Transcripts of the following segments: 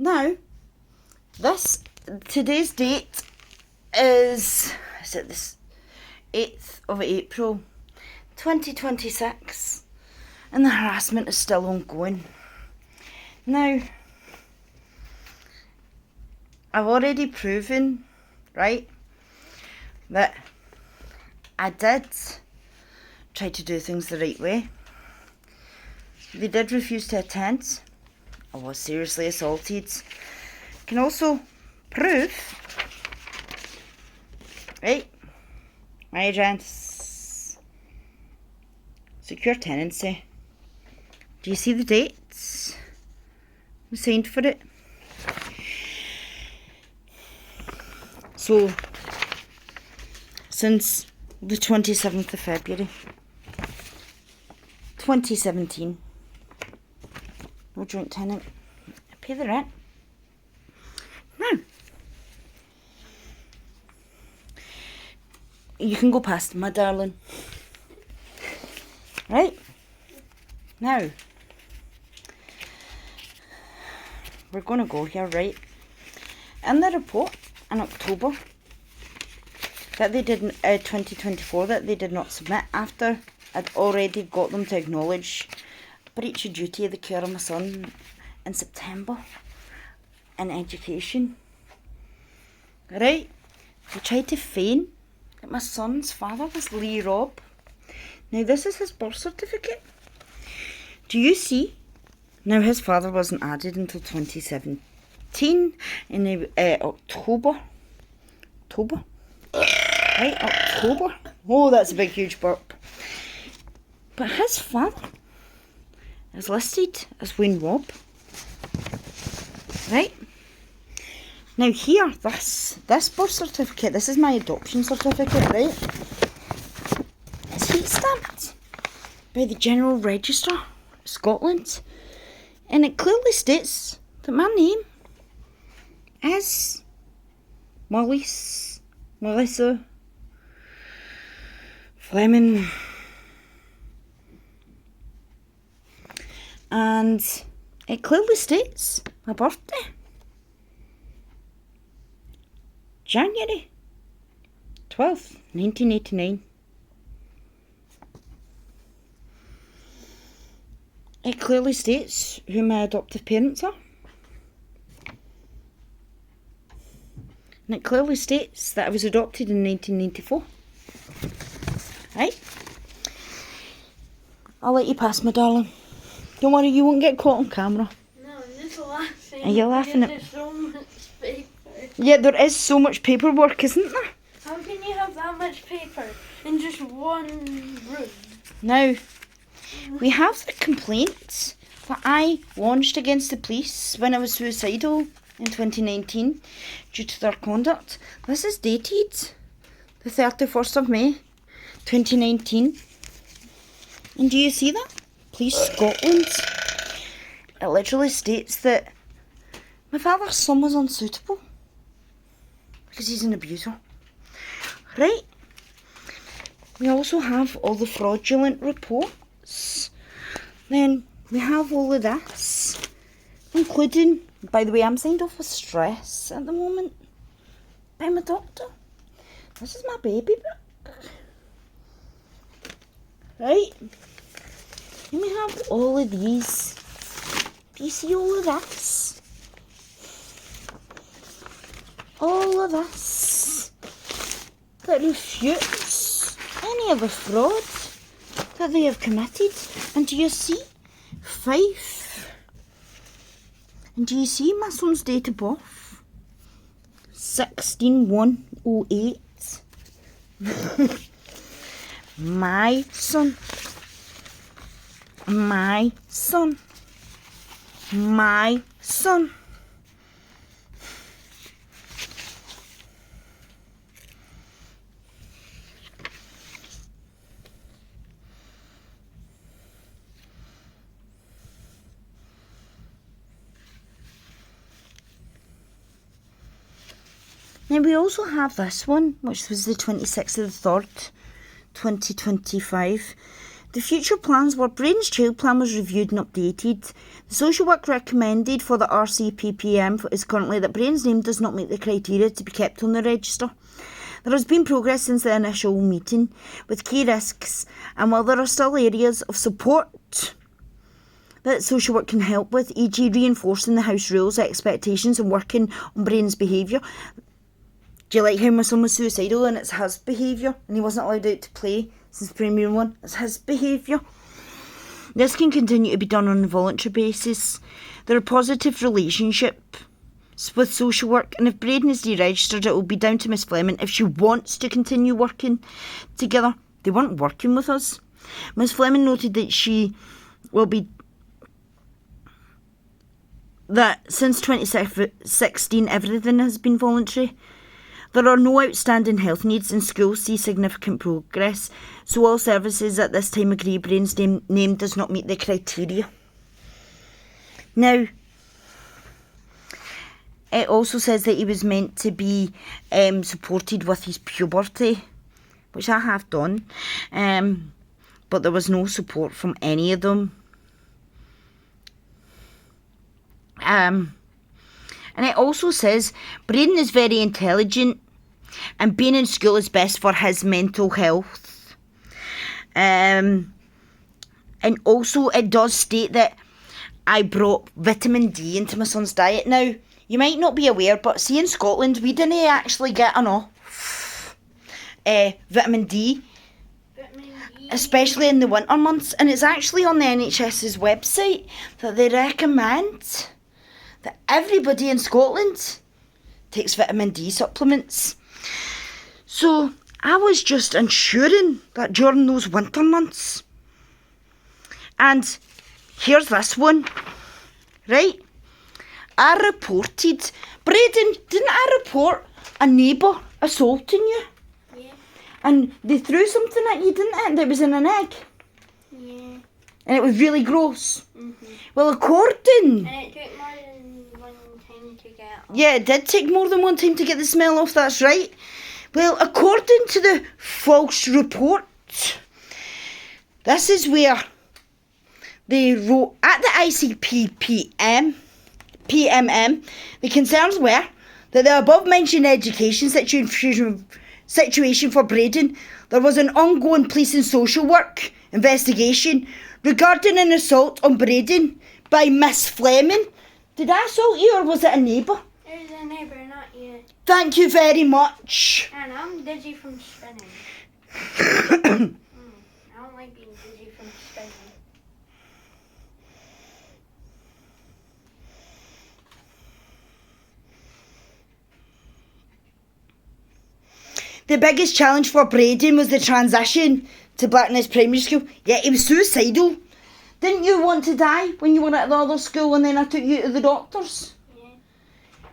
Now, today's date is it this 8th of April 2026, and the harassment is still ongoing. Now, I've already proven, right, that I did try to do things the right way. They did refuse to attend. I was seriously assaulted. Can also prove, right, my address, secure tenancy. Do you see the dates? I signed for it. So, since the 27th of February 2017, no joint tenant, I pay the rent. Now, you can go past, my darling. Right? Now, we're going to go here, right? In the report in October that they did, 2024, that they did not submit after I'd already got them to acknowledge breach of duty of the care of my son in September in education. Right? They tried to feign that my son's father was Lee Robb. Now this is his birth certificate. Do you see? Now his father wasn't added until 2017 in October. Right, October. Oh, that's a big huge burp. But his father is listed as Wayne Robb. Right? Now here, this birth certificate, this is my adoption certificate, right? It's heat stamped by the General Register of Scotland. And it clearly states that my name is Melissa Fleming. And it clearly states my birthday. January 12th, 1989. It clearly states who my adoptive parents are. And it clearly states that I was adopted in 1994. Right? I'll let you pass, my darling. Don't worry, you won't get caught on camera. No, I'm just laughing. Are you laughing at... There's so much paper. Yeah, there is so much paperwork, isn't there? How can you have that much paper in just one room? Now, we have the complaint that I launched against the police when I was suicidal in 2019 due to their conduct. This is dated the 31st of May 2019. And do you see that? Police Scotland. It literally states that my father's son was unsuitable because he's an abuser. Right? We also have all the fraudulent reports. Then we have all of this, including, by the way, I'm signed off with stress at the moment by my doctor. This is my baby book. Right? And we have all of these. Do you see all of this? All of this that refutes any of the fraud that they have committed. And do you see? 5. And do you see my son's date of birth? 16/1/08. My son. My son. My son. Now we also have this one, which was the 26th of the 3rd, 2025. The future plans were Braden's child plan was reviewed and updated. The social work recommended for the RCPPM is currently that Braden's name does not meet the criteria to be kept on the register. There has been progress since the initial meeting with key risks, and while there are still areas of support that social work can help with, e.g. reinforcing the house rules, expectations and working on Braden's behaviour. Do you like how my son was suicidal and it's his behaviour and he wasn't allowed out to play since Premier 1? It's his behaviour. This can continue to be done on a voluntary basis. There are positive relationships with social work, and if Braden is deregistered, it will be down to Miss Fleming if she wants to continue working together. They weren't working with us. Miss Fleming noted that that since 2016 everything has been voluntary. There are no outstanding health needs and schools see significant progress, so all services at this time agree Braden's name does not meet the criteria. Now, it also says that he was meant to be supported with his puberty, which I have done, but there was no support from any of them. And it also says Braden is very intelligent and being in school is best for his mental health. And also it does state that I brought vitamin D into my son's diet. Now, you might not be aware, but see in Scotland we didn't actually get enough vitamin D, especially in the winter months. And it's actually on the NHS's website that they recommend that everybody in Scotland takes vitamin D supplements. So I was just ensuring that during those winter months. And here's this one, right? I reported, Braden, didn't I report a neighbour assaulting you? Yeah. And they threw something at you, didn't it? That was in an egg. Yeah. And it was really gross. Mm-hmm. Well, according... And it took more than one time to get off. Yeah, it did take more than one time to get the smell off, that's right. Well, according to the false report, this is where they wrote at the ICPPM, PMM, the concerns were that the above-mentioned education situation for Braden, there was an ongoing police and social work investigation regarding an assault on Braden by Miss Fleming. Did I assault you or was it a neighbour? It was a neighbour, not you. Thank you very much. And I'm dizzy from spinning. I don't like being dizzy from spinning. The biggest challenge for Braden was the transition to Blackness Primary School. Yeah, he was suicidal. Didn't you want to die when you were at the other school and then I took you to the doctors? Yeah.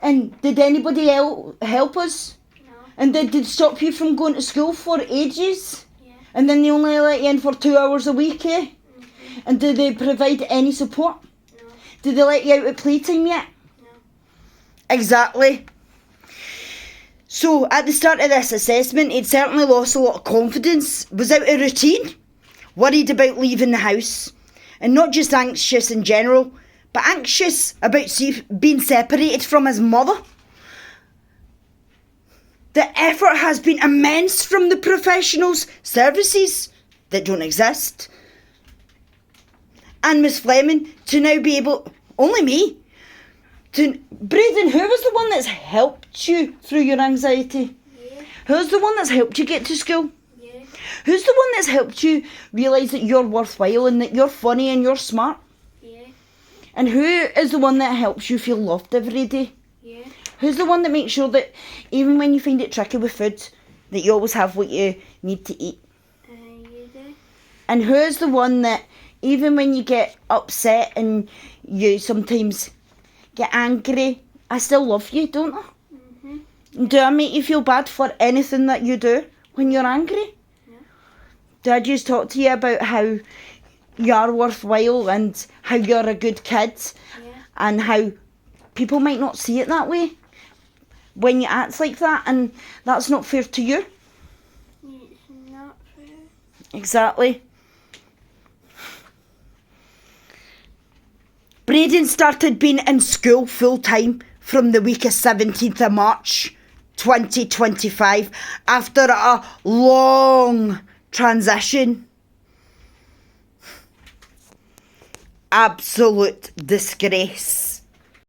And did anybody else help us? No. And did they stop you from going to school for ages? Yeah. And then they only let you in for 2 hours a week, eh? Mm-hmm. And did they provide any support? No. Did they let you out at playtime yet? No. Exactly. So, at the start of this assessment, he'd certainly lost a lot of confidence, was out of routine, worried about leaving the house, and not just anxious in general, but anxious about being separated from his mother. The effort has been immense from the professionals' services that don't exist. And Miss Fleming to now be able, only me, Braden, who was the one that's helped you through your anxiety? Yeah. Who's the one that's helped you get to school? Yeah. Who's the one that's helped you realise that you're worthwhile and that you're funny and you're smart? Yeah. And who is the one that helps you feel loved every day? Yeah. Who's the one that makes sure that even when you find it tricky with food, that you always have what you need to eat? You do. And who's the one that even when you get upset and you sometimes get angry, I still love you, don't I? Mm-hmm. Do I make you feel bad for anything that you do when you're angry? No. Do I just talk to you about how you are worthwhile and how you're a good kid? Yeah. And how people might not see it that way when you act like that, and that's not fair to you? It's not fair. Exactly. Braden started being in school full time from the week of 17th of March 2025 after a long transition. Absolute disgrace.